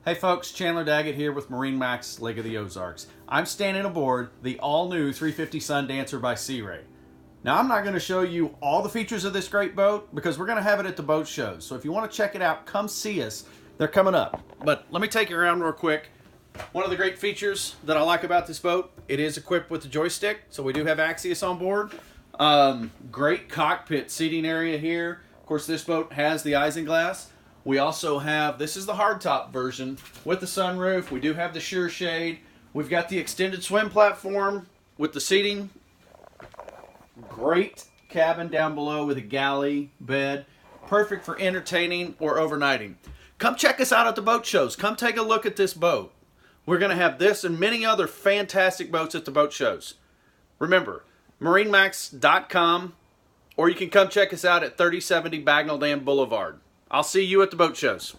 Hey folks, Chandler Daggett here with MarineMax Lake Ozarks. I'm standing aboard the all-new 350 Sundancer by Sea Ray. Now I'm not going to show you all the features of this great boat because we're going to have it at the boat shows. So if you want to check it out, come see us. They're coming up. But let me take you around real quick. One of the great features that I like about this boat, it is equipped with a joystick. So we do have Axios on board. Great cockpit seating area here. Of course, this boat has the isinglass. We also have, this is the hardtop version with the sunroof. We do have the sure shade. We've got the extended swim platform with the seating. Great cabin down below with a galley bed. Perfect for entertaining or overnighting. Come check us out at the boat shows. Come take a look at this boat. We're going to have this and many other fantastic boats at the boat shows. Remember, MarineMax.com, or you can come check us out at 3070 Bagnell Dam Boulevard. I'll see you at the boat shows.